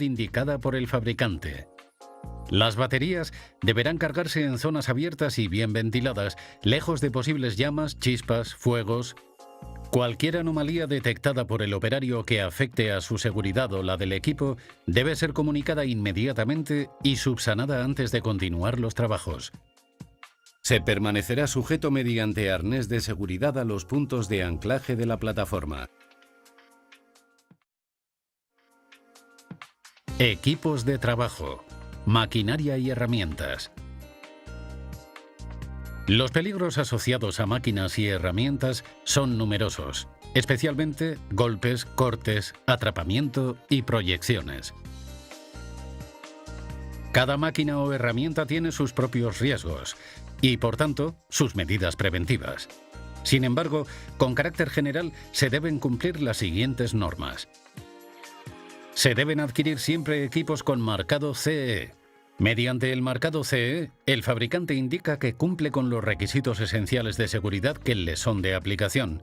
indicada por el fabricante. Las baterías deberán cargarse en zonas abiertas y bien ventiladas, lejos de posibles llamas, chispas, fuegos. Cualquier anomalía detectada por el operario que afecte a su seguridad o la del equipo debe ser comunicada inmediatamente y subsanada antes de continuar los trabajos. Se permanecerá sujeto mediante arnés de seguridad a los puntos de anclaje de la plataforma. Equipos de trabajo, maquinaria y herramientas. Los peligros asociados a máquinas y herramientas son numerosos, especialmente golpes, cortes, atrapamiento y proyecciones. Cada máquina o herramienta tiene sus propios riesgos y, por tanto, sus medidas preventivas. Sin embargo, con carácter general, se deben cumplir las siguientes normas. Se deben adquirir siempre equipos con marcado CE. Mediante el marcado CE, el fabricante indica que cumple con los requisitos esenciales de seguridad que le son de aplicación.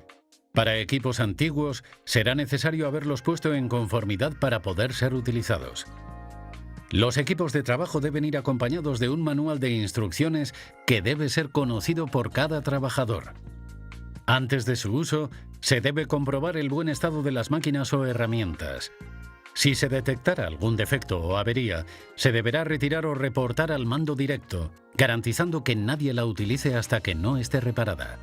Para equipos antiguos, será necesario haberlos puesto en conformidad para poder ser utilizados. Los equipos de trabajo deben ir acompañados de un manual de instrucciones que debe ser conocido por cada trabajador. Antes de su uso, se debe comprobar el buen estado de las máquinas o herramientas. Si se detectara algún defecto o avería, se deberá retirar o reportar al mando directo, garantizando que nadie la utilice hasta que no esté reparada.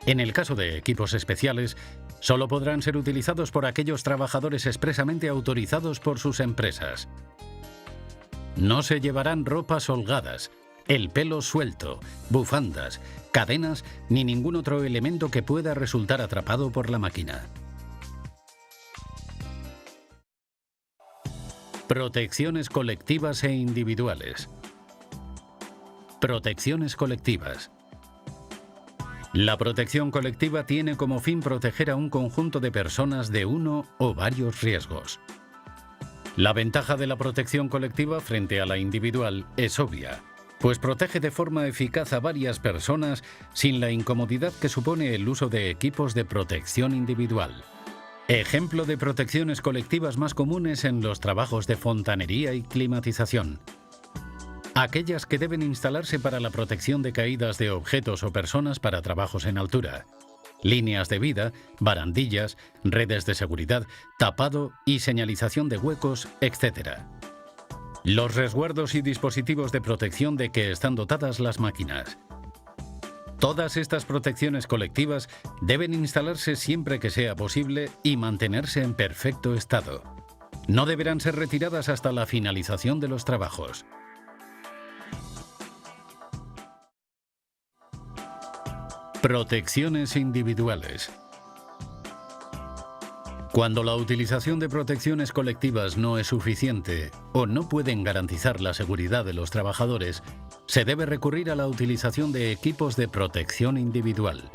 En el caso de equipos especiales, solo podrán ser utilizados por aquellos trabajadores expresamente autorizados por sus empresas. No se llevarán ropas holgadas, el pelo suelto, bufandas, cadenas ni ningún otro elemento que pueda resultar atrapado por la máquina. Protecciones colectivas e individuales. Protecciones colectivas. La protección colectiva tiene como fin proteger a un conjunto de personas de uno o varios riesgos. La ventaja de la protección colectiva frente a la individual es obvia, pues protege de forma eficaz a varias personas sin la incomodidad que supone el uso de equipos de protección individual. Ejemplo de protecciones colectivas más comunes en los trabajos de fontanería y climatización. Aquellas que deben instalarse para la protección de caídas de objetos o personas para trabajos en altura. Líneas de vida, barandillas, redes de seguridad, tapado y señalización de huecos, etc. Los resguardos y dispositivos de protección de que están dotadas las máquinas. Todas estas protecciones colectivas deben instalarse siempre que sea posible y mantenerse en perfecto estado. No deberán ser retiradas hasta la finalización de los trabajos. Protecciones individuales. Cuando la utilización de protecciones colectivas no es suficiente o no pueden garantizar la seguridad de los trabajadores, se debe recurrir a la utilización de equipos de protección individual.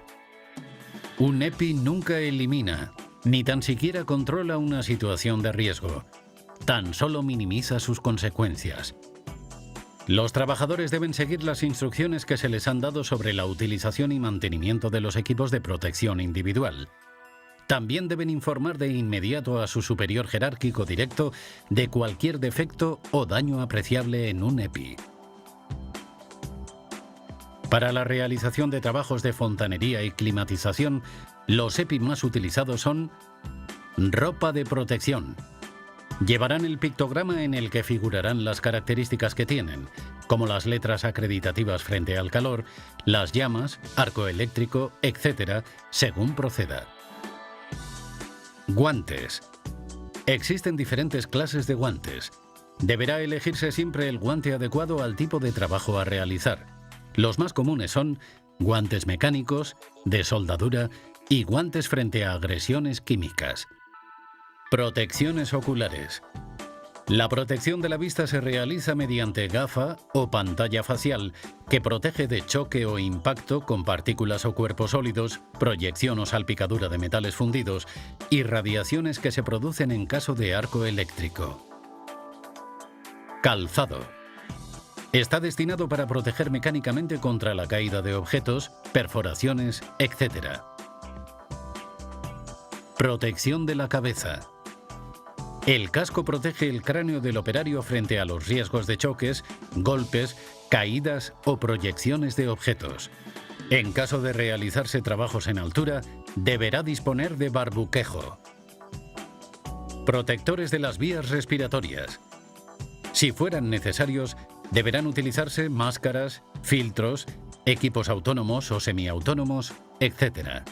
Un EPI nunca elimina, ni tan siquiera controla una situación de riesgo. Tan solo minimiza sus consecuencias. Los trabajadores deben seguir las instrucciones que se les han dado sobre la utilización y mantenimiento de los equipos de protección individual. También deben informar de inmediato a su superior jerárquico directo de cualquier defecto o daño apreciable en un EPI. Para la realización de trabajos de fontanería y climatización, los EPI más utilizados son ropa de protección. Llevarán el pictograma en el que figurarán las características que tienen, como las letras acreditativas frente al calor, las llamas, arco eléctrico, etc., según proceda. Guantes. Existen diferentes clases de guantes. Deberá elegirse siempre el guante adecuado al tipo de trabajo a realizar. Los más comunes son guantes mecánicos, de soldadura y guantes frente a agresiones químicas. Protecciones oculares. La protección de la vista se realiza mediante gafa o pantalla facial que protege de choque o impacto con partículas o cuerpos sólidos, proyección o salpicadura de metales fundidos y radiaciones que se producen en caso de arco eléctrico. Calzado. Está destinado para proteger mecánicamente contra la caída de objetos, perforaciones, etc. Protección de la cabeza. El casco protege el cráneo del operario frente a los riesgos de choques, golpes, caídas o proyecciones de objetos. En caso de realizarse trabajos en altura, deberá disponer de barbuquejo. Protectores de las vías respiratorias. Si fueran necesarios, deberán utilizarse máscaras, filtros, equipos autónomos o semiautónomos, etc.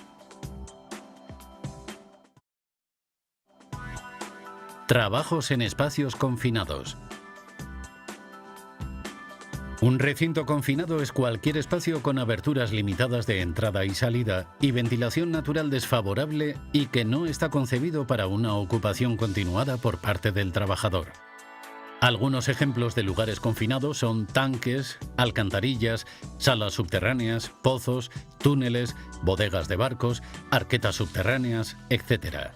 Trabajos en espacios confinados. Un recinto confinado es cualquier espacio con aberturas limitadas de entrada y salida y ventilación natural desfavorable y que no está concebido para una ocupación continuada por parte del trabajador. Algunos ejemplos de lugares confinados son tanques, alcantarillas, salas subterráneas, pozos, túneles, bodegas de barcos, arquetas subterráneas, etc.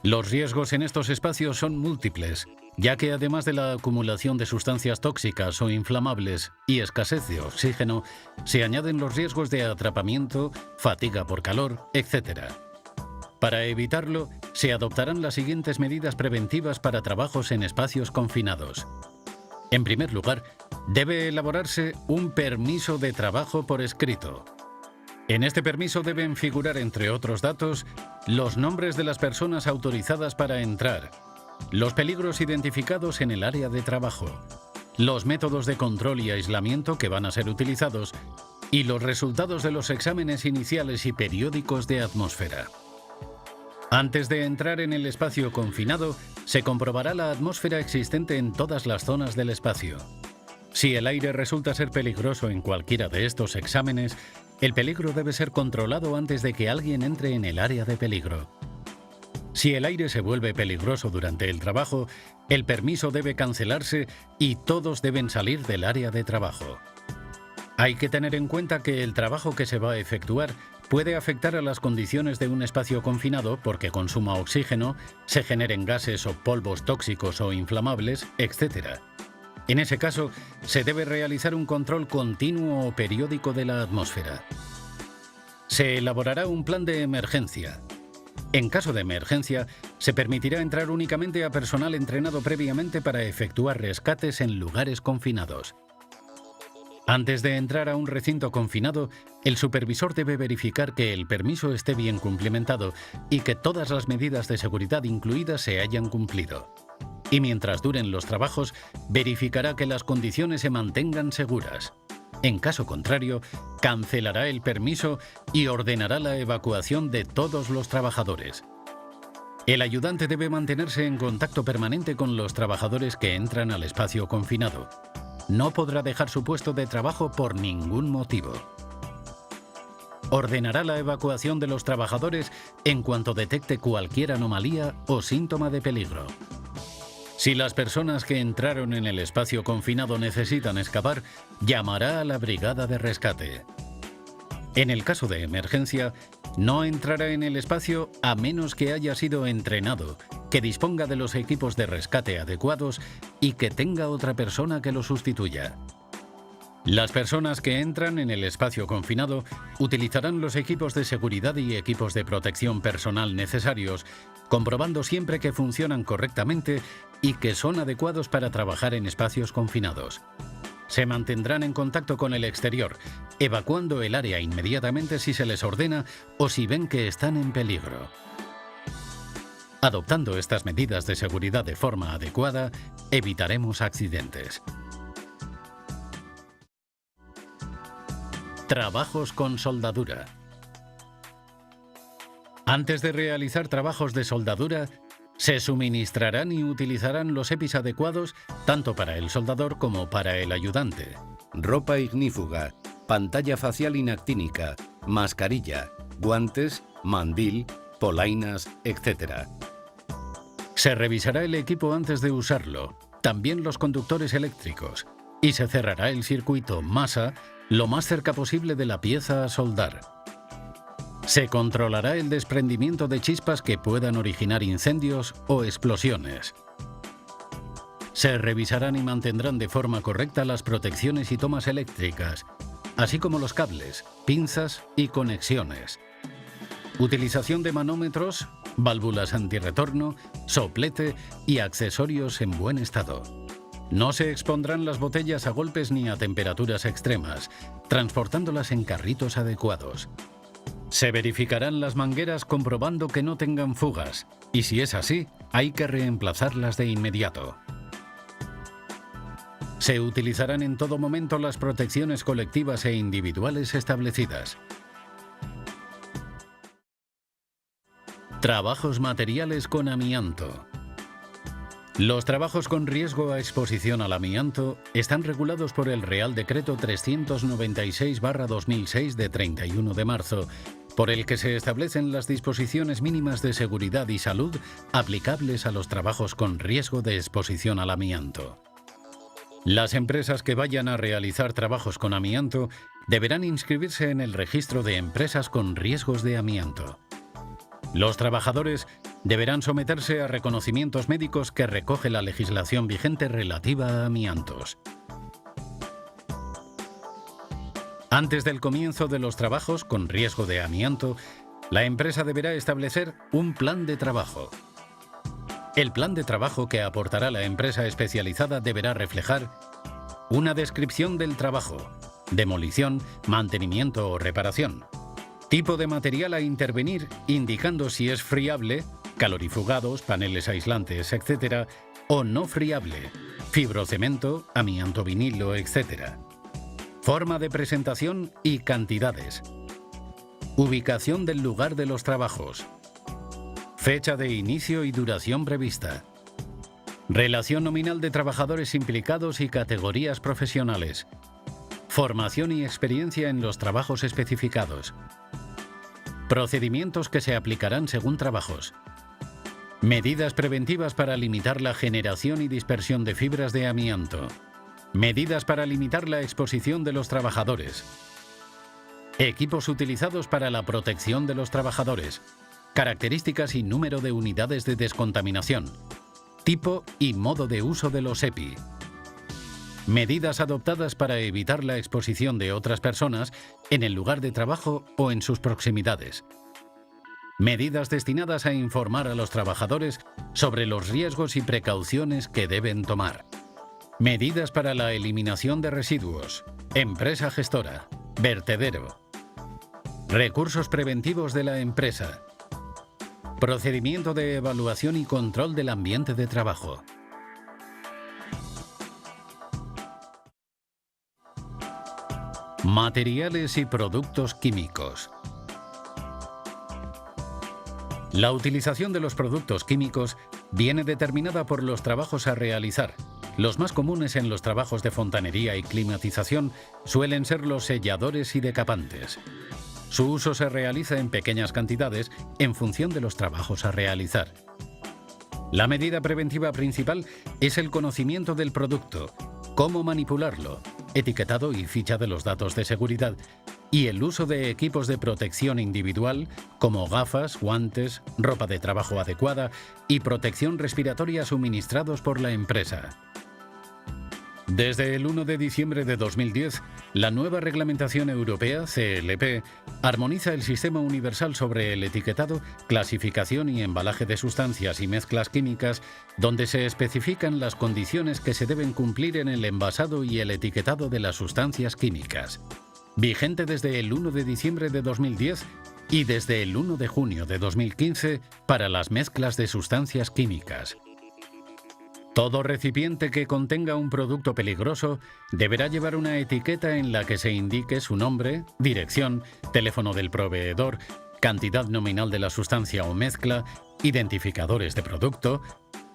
Los riesgos en estos espacios son múltiples, ya que además de la acumulación de sustancias tóxicas o inflamables y escasez de oxígeno, se añaden los riesgos de atrapamiento, fatiga por calor, etc. Para evitarlo, se adoptarán las siguientes medidas preventivas para trabajos en espacios confinados. En primer lugar, debe elaborarse un permiso de trabajo por escrito. En este permiso deben figurar, entre otros datos, los nombres de las personas autorizadas para entrar, los peligros identificados en el área de trabajo, los métodos de control y aislamiento que van a ser utilizados y los resultados de los exámenes iniciales y periódicos de atmósfera. Antes de entrar en el espacio confinado, se comprobará la atmósfera existente en todas las zonas del espacio. Si el aire resulta ser peligroso en cualquiera de estos exámenes, el peligro debe ser controlado antes de que alguien entre en el área de peligro. Si el aire se vuelve peligroso durante el trabajo, el permiso debe cancelarse y todos deben salir del área de trabajo. Hay que tener en cuenta que el trabajo que se va a efectuar puede afectar a las condiciones de un espacio confinado porque consuma oxígeno, se generen gases o polvos tóxicos o inflamables, etc. En ese caso, se debe realizar un control continuo o periódico de la atmósfera. Se elaborará un plan de emergencia. En caso de emergencia, se permitirá entrar únicamente a personal entrenado previamente para efectuar rescates en lugares confinados. Antes de entrar a un recinto confinado, el supervisor debe verificar que el permiso esté bien cumplimentado y que todas las medidas de seguridad incluidas se hayan cumplido. Y mientras duren los trabajos, verificará que las condiciones se mantengan seguras. En caso contrario, cancelará el permiso y ordenará la evacuación de todos los trabajadores. El ayudante debe mantenerse en contacto permanente con los trabajadores que entran al espacio confinado. No podrá dejar su puesto de trabajo por ningún motivo. Ordenará la evacuación de los trabajadores en cuanto detecte cualquier anomalía o síntoma de peligro. Si las personas que entraron en el espacio confinado necesitan escapar, llamará a la brigada de rescate. En el caso de emergencia, no entrará en el espacio a menos que haya sido entrenado, que disponga de los equipos de rescate adecuados y que tenga otra persona que lo sustituya. Las personas que entran en el espacio confinado utilizarán los equipos de seguridad y equipos de protección personal necesarios, comprobando siempre que funcionan correctamente y que son adecuados para trabajar en espacios confinados. Se mantendrán en contacto con el exterior, evacuando el área inmediatamente si se les ordena o si ven que están en peligro. Adoptando estas medidas de seguridad de forma adecuada, evitaremos accidentes. Trabajos con soldadura. Antes de realizar trabajos de soldadura, se suministrarán y utilizarán los EPIs adecuados tanto para el soldador como para el ayudante. Ropa ignífuga, pantalla facial inactínica, mascarilla, guantes, mandil, polainas, etc. Se revisará el equipo antes de usarlo, también los conductores eléctricos, y se cerrará el circuito masa lo más cerca posible de la pieza a soldar. Se controlará el desprendimiento de chispas que puedan originar incendios o explosiones. Se revisarán y mantendrán de forma correcta las protecciones y tomas eléctricas, así como los cables, pinzas y conexiones. Utilización de manómetros, válvulas antirretorno, soplete y accesorios en buen estado. No se expondrán las botellas a golpes ni a temperaturas extremas, transportándolas en carritos adecuados. Se verificarán las mangueras comprobando que no tengan fugas, y si es así, hay que reemplazarlas de inmediato. Se utilizarán en todo momento las protecciones colectivas e individuales establecidas. Trabajos materiales con amianto. Los trabajos con riesgo a exposición al amianto están regulados por el Real Decreto 396/2006 de 31 de marzo, por el que se establecen las disposiciones mínimas de seguridad y salud aplicables a los trabajos con riesgo de exposición al amianto. Las empresas que vayan a realizar trabajos con amianto deberán inscribirse en el registro de empresas con riesgos de amianto. Los trabajadores deberán someterse a reconocimientos médicos que recoge la legislación vigente relativa a amiantos. Antes del comienzo de los trabajos con riesgo de amianto, la empresa deberá establecer un plan de trabajo. El plan de trabajo que aportará la empresa especializada deberá reflejar una descripción del trabajo, demolición, mantenimiento o reparación, tipo de material a intervenir indicando si es friable, calorifugados, paneles aislantes, etc., o no friable, fibrocemento, amianto vinilo, etc. Forma de presentación y cantidades. Ubicación del lugar de los trabajos. Fecha de inicio y duración prevista. Relación nominal de trabajadores implicados y categorías profesionales. Formación y experiencia en los trabajos especificados. Procedimientos que se aplicarán según trabajos. Medidas preventivas para limitar la generación y dispersión de fibras de amianto. Medidas para limitar la exposición de los trabajadores. Equipos utilizados para la protección de los trabajadores. Características y número de unidades de descontaminación. Tipo y modo de uso de los EPI. Medidas adoptadas para evitar la exposición de otras personas en el lugar de trabajo o en sus proximidades. Medidas destinadas a informar a los trabajadores sobre los riesgos y precauciones que deben tomar. Medidas para la eliminación de residuos. Empresa gestora. Vertedero. Recursos preventivos de la empresa. Procedimiento de evaluación y control del ambiente de trabajo. Materiales y productos químicos. La utilización de los productos químicos viene determinada por los trabajos a realizar. Los más comunes en los trabajos de fontanería y climatización suelen ser los selladores y decapantes. Su uso se realiza en pequeñas cantidades en función de los trabajos a realizar. La medida preventiva principal es el conocimiento del producto, cómo manipularlo, etiquetado y ficha de los datos de seguridad, y el uso de equipos de protección individual como gafas, guantes, ropa de trabajo adecuada y protección respiratoria suministrados por la empresa. Desde el 1 de diciembre de 2010, la nueva reglamentación europea, CLP, armoniza el Sistema Universal sobre el Etiquetado, Clasificación y Embalaje de Sustancias y Mezclas Químicas, donde se especifican las condiciones que se deben cumplir en el envasado y el etiquetado de las sustancias químicas. Vigente desde el 1 de diciembre de 2010 y desde el 1 de junio de 2015 para las mezclas de sustancias químicas. Todo recipiente que contenga un producto peligroso deberá llevar una etiqueta en la que se indique su nombre, dirección, teléfono del proveedor, cantidad nominal de la sustancia o mezcla, identificadores de producto,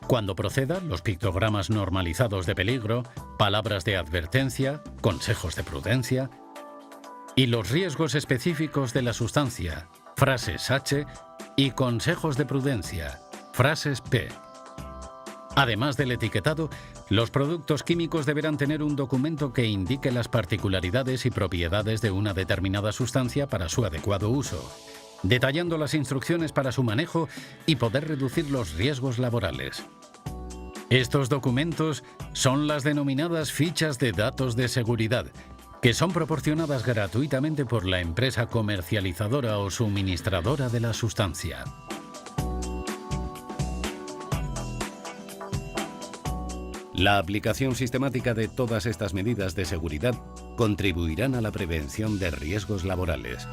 cuando proceda, los pictogramas normalizados de peligro, palabras de advertencia, consejos de prudencia y los riesgos específicos de la sustancia, frases H, y consejos de prudencia, frases P. Además del etiquetado, los productos químicos deberán tener un documento que indique las particularidades y propiedades de una determinada sustancia para su adecuado uso, detallando las instrucciones para su manejo y poder reducir los riesgos laborales. Estos documentos son las denominadas fichas de datos de seguridad, que son proporcionadas gratuitamente por la empresa comercializadora o suministradora de la sustancia. La aplicación sistemática de todas estas medidas de seguridad contribuirán a la prevención de riesgos laborales.